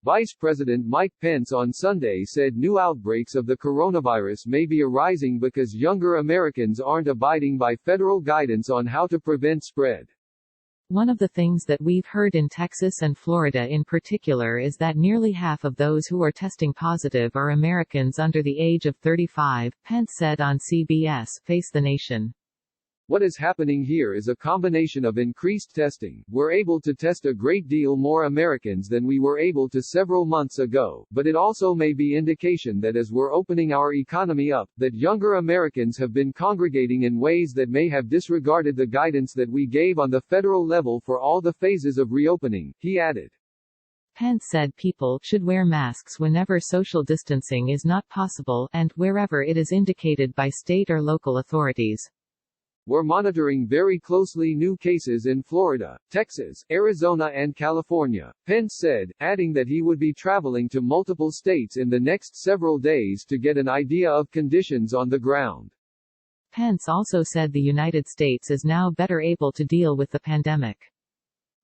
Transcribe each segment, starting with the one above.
Vice President Mike Pence on Sunday said new outbreaks of the coronavirus may be arising because younger Americans aren't abiding by federal guidance on how to prevent spread. One of the things that we've heard in Texas and Florida in particular is that nearly half of those who are testing positive are Americans under the age of 35, Pence said on CBS Face the Nation. What is happening here is a combination of increased testing. We're able to test a great deal more Americans than we were able to several months ago, but it also may be indication that as we're opening our economy up, that younger Americans have been congregating in ways that may have disregarded the guidance that we gave on the federal level for all the phases of reopening, he added. Pence said people should wear masks whenever social distancing is not possible and wherever it is indicated by state or local authorities. We're monitoring very closely new cases in Florida, Texas, Arizona and California, Pence said, adding that he would be traveling to multiple states in the next several days to get an idea of conditions on the ground. Pence also said the United States is now better able to deal with the pandemic.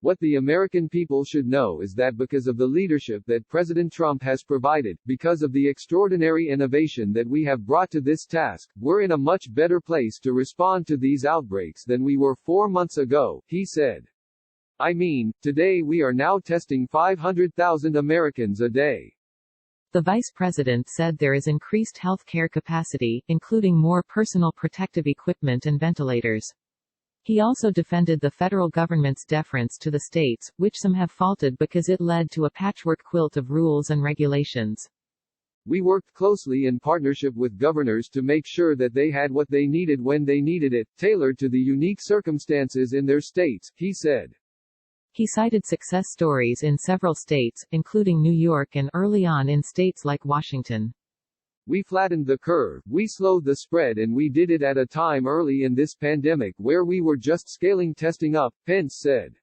What the American people should know is that because of the leadership that President Trump has provided, because of the extraordinary innovation that we have brought to this task, we're in a much better place to respond to these outbreaks than we were 4 months ago, he said. I mean, today we are now testing 500,000 Americans a day. The vice president said there is increased health care capacity, including more personal protective equipment and ventilators. He also defended the federal government's deference to the states, which some have faulted because it led to a patchwork quilt of rules and regulations. We worked closely in partnership with governors to make sure that they had what they needed when they needed it, tailored to the unique circumstances in their states, he said. He cited success stories in several states, including New York and early on in states like Washington. We flattened the curve, we slowed the spread, and we did it at a time early in this pandemic where we were just scaling testing up, Pence said.